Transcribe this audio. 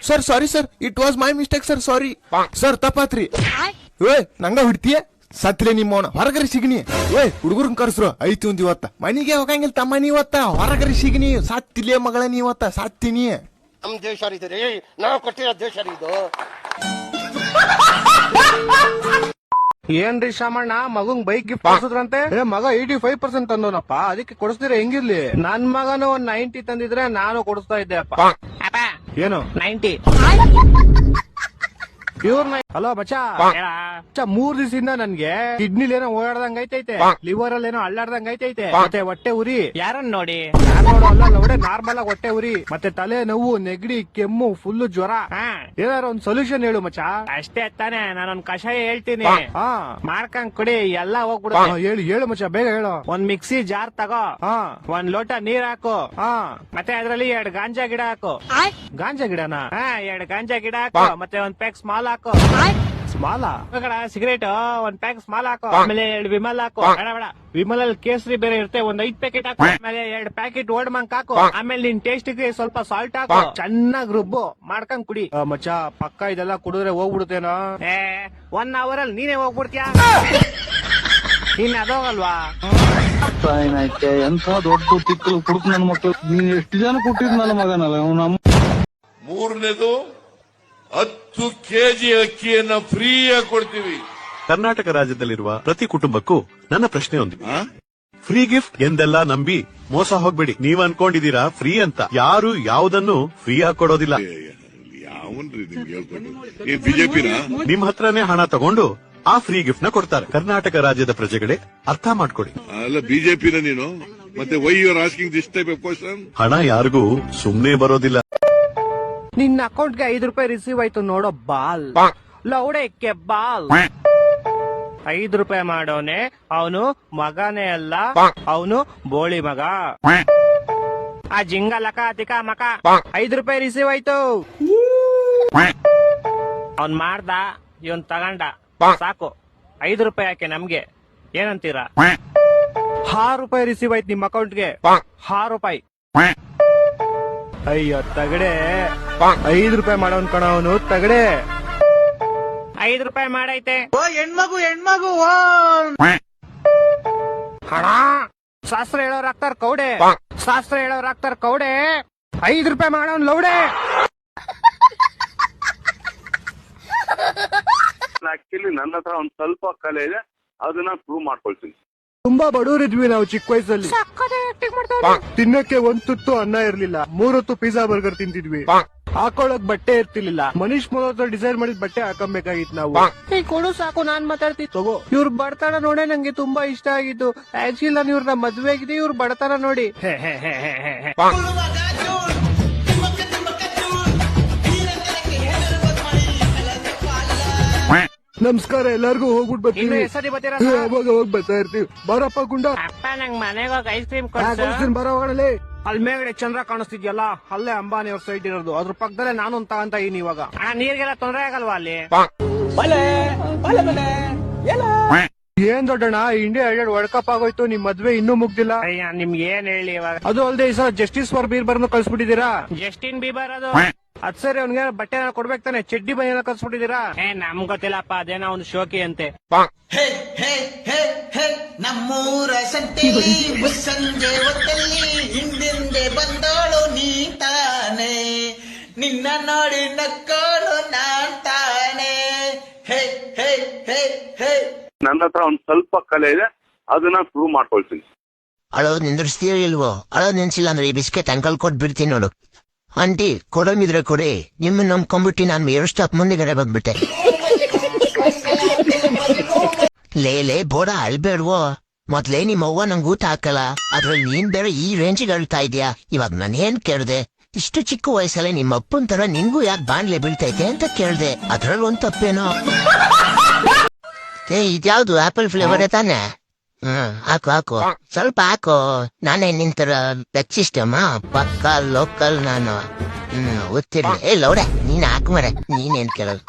Sir sorry sir, it was my mistake sir, sorry sir, ತಪ್ಪಾತ್ರಿ. ಏ ನಂಗ ಹಿಡ್ತೀಯ ಸತ್ಲೆ ನಿಮ್ಮವನ ಹೊರಗರಿ ಸಿಗ್ನಿ. ಏ ಹುಡುಗರನ್ ಕರ್ಸ್ರು ಐತಿ ಒಂದ್ ಇವತ್ತ ಮನಿಗೆ ಹೋಗಂಗಿಲ್ಲ ತಮ್ಮ ನೀವತ್ತ ಹೊರಗರಿ ಸಿಗ್ನಿ. ಸತ್ತಿಲೇ ಮಗಳ ನೀವತ್ತ ಸತ್ತಿನಿ. ನಮ್ ದೇಶ ರೀ ನಾವು ಕೊಟ್ಟಿರೋ ದೇಶ ಇದು. ಏನ್ರಿ ಶಾಮಣ್ಣ ಮಗಂಗ್ ಬೈಕ್ ಗಿಫ್ಟ್ ಕೊಡ್ಸದ್ರಂತೆ? ಮಗ 85% ತಂದವನಪ್ಪ, ಅದಕ್ಕೆ ಕೊಡಿಸ್ತೀರ ಹೆಂಗಿರ್ಲಿ? ನನ್ ಮಗನು 90 ತಂದಿದ್ರೆ ನಾನು ಕೊಡಿಸ್ತಾ ಇದ್ದೆ ಅಪ್ಪ. ಏನು 90 ಇವ್ರನ್ನ. ಹಲೋ ಮಚ್ಚಾ, 3 ದಿವಸದಿಂದ ನನ್ಗೆ ಕಿಡ್ನಿಲ್ ಏನೋ ಓಡಾಡ್ದಂಗ್ ಐತೈತೆ, ಲಿವರ್ ಅಲ್ಲಿ ಏನೋ ಅಳ್ಳಾಡ್ದಂಗ್ ಐತೈತೆ, ಮತ್ತೆ ಹೊಟ್ಟೆ ಉರಿ. ಯಾರನ್ನ ನೋಡಿ? ನೋಡೋಲ್ಲ, ನಾರ್ಮಲ್ ಆಗಿ ಹೊಟ್ಟೆ ಉರಿ, ಮತ್ತೆ ತಲೆ ನೋವು, ನೆಗಡಿ, ಕೆಮ್ಮು, ಫುಲ್ ಜ್ವರ. ಏನಾರ ಒಂದ್ ಸೊಲ್ಯೂಷನ್ ಹೇಳು ಮಚ್ಚಾ. ಅಷ್ಟೇ ತಾನೆ, ನಾನೊಂದ್ ಕಷಾಯ ಹೇಳ್ತೀನಿ, ಮಾಡ್ಕೊಂಡ್ ಕುಡಿ, ಎಲ್ಲ ಹೋಗ್ಬಿಡು. ಹೇಳು ಮಚ್ಚಾ, ಬೇಗ ಹೇಳು. ಒಂದ್ ಮಿಕ್ಸಿ ಜಾರ್ ತಗೋ, ಒಂದ್ ಲೋಟ ನೀರ್ ಹಾಕು, ಮತ್ತೆ ಅದ್ರಲ್ಲಿ 2 ಗಾಂಜಾ ಗಿಡ ಹಾಕು. ಗಾಂಜಾ ಗಿಡನ? 2 ಗಾಂಜಾ ಗಿಡ ಹಾಕು, ಮತ್ತೆ ಒಂದ್ ಪ್ಯಾಕ್ ಸ್ಮಾಲ್ ಹಾಕು. ಸ್ಮಾಲ ಸಿಗರೇಟ್ ಒಂದ್ ಪ್ಯಾಕ್ ಸ್ಮಾಲ್ ಹಾಕು, ಆಮೇಲೆ 2 ವಿಮಲ್ ಹಾಕು. ಬೇಡ, ವಿಮಲ್ ಅಲ್ಲಿ ಕೇಸರಿ ಬೇರೆ ಇರುತ್ತೆ, ಒಂದ್ 5 ಪ್ಯಾಕೆಟ್ ಹಾಕು, ಆಮೇಲೆ 2 ಪ್ಯಾಕೆಟ್ ಓಡ್ ಮಂಕ್ ಹಾಕು, ಆಮೇಲೆ ನಿನ್ ಟೇಸ್ಟ್ ಗೆ ಸ್ವಲ್ಪ ಸಾಲ್ಟ್ ಹಾಕು. ಚೆನ್ನಾಗ್ ರುಬ್ಬು, ಮಾಡ್ಕೊಂಡ್ ಕುಡಿ. ಮಚ್ಚಾ ಪಕ್ಕ ಇದೆಲ್ಲ ಕುಡಿದ್ರೆ ಹೋಗ್ಬಿಡುತ್ತೇನೋ? 1 ಅವರ್ ಅಲ್ಲಿ ನೀನೇ ಹೋಗ್ಬಿಡ್ತೀಯ, ನೀನ್ ಅದೋಗಲ್ವಾ? ಎಂತ ದೊಡ್ಡ ತಿಕ್ಕಲು ಕುಡುಕ್ ನನ್ನ ಮಕ್ಕಳು. ನೀನ್ ಎಷ್ಟು ಜನ ಕೊಟ್ಟಿದ್ ನನ್ನ ಮಗನಲ್ಲ. ಮೂರನೇದು 10 ಕೆಜಿ ಅಕ್ಕಿಯನ್ನ ಫ್ರೀಯಾಗಿ ಕೊಡ್ತೀವಿ. ಕರ್ನಾಟಕ ರಾಜ್ಯದಲ್ಲಿರುವ ಪ್ರತಿ ಕುಟುಂಬಕ್ಕೂ ನನ್ನ ಪ್ರಶ್ನೆ ಒಂದು, ಫ್ರೀ ಗಿಫ್ಟ್ ಎಂದೆಲ್ಲ ನಂಬಿ ಮೋಸ ಹೋಗ್ಬೇಡಿ. ನೀವ್ ಅನ್ಕೊಂಡಿದೀರಾ ಫ್ರೀ ಅಂತ, ಯಾರು ಯಾವುದನ್ನು ಫ್ರೀ ಆಗಿ ಕೊಡೋದಿಲ್ಲ. ಬಿಜೆಪಿನ ನಿಮ್ ಹತ್ರನೇ ಹಣ ತಗೊಂಡು ಆ ಫ್ರೀ ಗಿಫ್ಟ್ ನ ಕೊಡ್ತಾರೆ. ಕರ್ನಾಟಕ ರಾಜ್ಯದ ಪ್ರಜೆಗಳೇ ಅರ್ಥ ಮಾಡ್ಕೊಡಿ. ಅಲ್ಲ ಬಿಜೆಪಿನ ನೀನು, ಮತ್ತೆ why you are asking this type of question? ಹಣ ಯಾರಿಗೂ ಸುಮ್ನೆ ಬರೋದಿಲ್ಲ. ನಿನ್ನ ಅಕೌಂಟ್ಗೆ 5 ರೂಪಾಯಿ ರಿಸೀವ್ ಆಯ್ತು ನೋಡೋ ಬಾಲ್, ಲೌಡಕ್ಕೆ ಬಾಲ್. 5 ರೂಪಾಯಿ ಮಾಡೋನೆ ಅವನು ಮಗನೇ ಅಲ್ಲ, ಅವನು ಬೋಳಿ ಮಗ. ಆ ಜಿಂಗ ಲಕ ತಿಕ ಮಕ. 5 ರೂಪಾಯಿ ರಿಸೀವ್ ಆಯ್ತು, ಅವ್ನ್ ಮಾಡ್ದ, ಇವನ್ ತಗಂಡ, ಸಾಕು. 5 ರೂಪಾಯಿ ಯಾಕೆ ನಮ್ಗೆ, ಏನಂತೀರಾ? 6 ರೂಪಾಯಿ ರಿಸೀವ್ ಆಯ್ತು ನಿಮ್ ಅಕೌಂಟ್ಗೆ, 6 ರೂಪಾಯಿ. ಅಯ್ಯೋ ತಗಡೆ, 5 ರೂಪಾಯಿ ಮಾಡೋನ್ ಕಣ ಅವನು, ತಗಡೆ. 5 ರೂಪಾಯಿ ಮಾಡೈತೆ. ಹೆಣ್ಮಗು ಹಣ ಶಾಸ್ತ್ರ ಹೇಳೋರ್ ಆಗ್ತಾರ ಕೌಡೆ, ಶಾಸ್ತ್ರ ಹೇಳೋರ್ ಆಗ್ತಾರ ಕೌಡೆ. 5 ರೂಪಾಯಿ ಮಾಡೋನ್ ಲೌಡೆ. ಆಕ್ಚುಲಿ ನನ್ನ ಹತ್ರ ಒಂದ್ ಸ್ವಲ್ಪ ಕಲೆ ಇದೆ, ಅದನ್ನ ಪ್ರೂವ್ ಮಾಡ್ಕೊಳ್ತೀನಿ. ತುಂಬಾ ಬಡವರಿದ್ವಿ ನಾವು ಚಿಕ್ಕ ವಯಸ್ಸಲ್ಲಿ. ತಿನ್ನಕ್ಕೆ 1 ತುತ್ತು ಅನ್ನ ಇರ್ಲಿಲ್ಲ, 3 ಹೊತ್ತು ಪಿಜ್ಜಾ ಬರ್ಗರ್ ತಿಂತಿದ್ವಿ. ಹಾಕೊಳಕ್ ಬಟ್ಟೆ ಇರ್ತಿರ್ಲಿಲ್ಲ, ಮನೀಶ್ ಮಲ್ಹೋತ್ರ ಡಿಸೈನ್ ಮಾಡಿದ ಬಟ್ಟೆ ಹಾಕಬೇಕಾಗಿತ್ತು ನಾವು. ಕೊಡು ಸಾಕು, ನಾನ್ ಮಾತಾಡ್ತೀನಿ ತಗೋ. ಇವ್ರ ಬಡತನ ನೋಡೇ ನಂಗೆ ತುಂಬಾ ಇಷ್ಟ ಆಗಿತ್ತು. ಆಕ್ಚುಲಿ ನಾನು ಇವ್ರನ್ನ ಮದ್ವೆ ಆಗಿದೆ, ಇವ್ರ ಬಡತನ ನೋಡಿ. ನಮಸ್ಕಾರ, ಎಲ್ಲಾರ್ಗು ಹೋಗ್ಬಿಟ್ಟು ಬರ್ತೀವಿ. ಅವಾಗ ಹೋಗಿ ಬರ್ತಾ ಇರ್ತೀವಿ. ಬರಪ್ಪ ಗುಂಡ. ಅಪ್ಪ ನಂಗ್ ಮನೆಗೆ ಹೋಗಿ ಐಸ್ ಕ್ರೀಮ್ ಕೊಡ್ತೀನಿ, ಬರೋ ಹೋಗಣಲೆ. ಅಲ್ಲಿ ಮೇಲ್ಗಡೆ ಚಂದ್ರ ಕಾಣಿಸ್ತಿದ್ಯಲ್ಲ, ಅಲ್ಲೇ ಅಂಬಾನಿ ಅವ್ರ ಸೈಟ್ ಇರೋದು, ಅದ್ರ ಪಕ್ಕದಲ್ಲೇ ನಾನು ಒಂದು ತಗೊಂತ ಇದೀನಿ ಇವಾಗ. ನೀರ್ಗೆಲ್ಲ ತೊಂದ್ರೆ ಆಗಲ್ವಾ ಅಲ್ಲಿ? ಏನ್ ದೊಡ್ಡಣ್ಣ, ಇಂಡಿಯಾ ವರ್ಲ್ಡ್ ಕಪ್ ಆಗೋಯ್ತು, ನಿಮ್ ಮದ್ವೆ ಇನ್ನೂ ಮುಗ್ದಿಲ್ಲ. ನಿಮ್ಗೆ ಏನ್ ಹೇಳಿ ಇವಾಗ? ಅದು ಅಲ್ಲದೆ ಈ ಸಲ ಜಸ್ಟಿಸ್ ಫಾರ್ ಬೀರ್ಬರ್ ಕಳ್ಸ್ಬಿಟ್ಟಿದೀರಾ. ಜಸ್ಟಿನ್ ಬೀಬರ್ ಅದು? ಅದ್ ಸರಿ, ಅವ್ನಿಗೆ ಬಟ್ಟೆ ಕೊಡ್ಬೇಕು ತಾನೆ, ಚಡ್ಡಿ ಬನಿಯನ್ನ ಕಳ್ಸ್ಬಿಟ್ಟಿದೀರಾ. ನಮ್ಗ್ ಗೊತ್ತಿಲ್ಲಪ್ಪ, ಅದೇನೋ ಒಂದು ಶೋಕಿ ಅಂತೆ. ನಮ್ಮೂರ ಸಂತೆಯಲ್ಲಿ ಸಂಜೆ ಹೊತ್ತಲ್ಲಿ ಹಿಂದಿಂದೆ ಬಂದೋಳು ನೀ ತಾನೆ, ನಿನ್ನ ನೋಡಿ ನಕ್ಕೋಳು ನಾನ್ ತಾನೆ. ನನ್ನ ಹತ್ರ ಒಂದ್ ಸ್ವಲ್ಪ ಕಲೆ ಇದೆ, ಅದನ್ನ ಪ್ರೂವ್ ಮಾಡ್ಕೊಳ್ತೀನಿ. ಅಳೋದ್ ನಿಂದ್ರಿಸ್ತೀಯೋ ಇಲ್ವೋ? ಅಳೋದ್ ನಿನ್ಸಿಲ್ಲ ಅಂದ್ರೆ ಈ ಬಿಸ್ಕೆಟ್ ಅಂಕಲ್ ಕೊಟ್ಬಿಡ್ತೀನಿ ನೋಡು. ಆಂಟಿ ಕೊಡೋಂಗಿದ್ರೆ ಕೊಡಿ, ನಿಮ್ಮನ್ನ ನಂಬ್ಕೊಂಡ್ಬಿಟ್ಟು ನಾನು 2 ಸ್ಟಾಪ್ ಮುಂದೆಗಡೆ ಬಂದ್ಬಿಟ್ಟೆ. ಲೇ ಬೋಡ ಅಳ್ಬೇಡ್ವೋ, ಮೊದ್ಲೇ ನಿಮ್ಮ ಅವ್ವ ನಂಗೆ ಊಟ ಹಾಕಲ್ಲ, ಅದ್ರಲ್ಲಿ ನೀನ್ ಬೇರೆ ಈ ರೇಂಜಿಗೆ ಅಳ್ತಾ ಇದ್ಯಾ. ಇವಾಗ ನಾನೇನ್ ಕೇಳ್ದೆ? ಇಷ್ಟು ಚಿಕ್ಕ ವಯಸ್ಸಲ್ಲೇ ನಿಮ್ಮ ಅಪ್ಪನ್ ತರ ನಿನ್ಗೂ ಯಾಕೆ ಬಾಣ್ಲೆ ಬೀಳ್ತೈತೆ ಅಂತ ಕೇಳ್ದೆ. ಅದ್ರಲ್ಲಿ ಒಂದ್ ತಪ್ಪೇನೋ. ಇದ್ಯಾವ್ದು ಆಪಲ್ ಫ್ಲೇವರ್ ತಾನೆ? ಹಾಕು ಸ್ವಲ್ಪ ಹಾಕು. ನಾನೇ ನಿಂತರ ಬೆಕ್ ಸಿಸ್ಟಮ್ ಪಕ್ಕ ಲೋಕಲ್ ನಾನು. ಗೊತ್ತಿರ್ಲಿ. ಲೌಡೆ ನೀನ್ ಹಾಕು ಮರೆ, ನೀನೇನ್ ಕೇಳೋದು?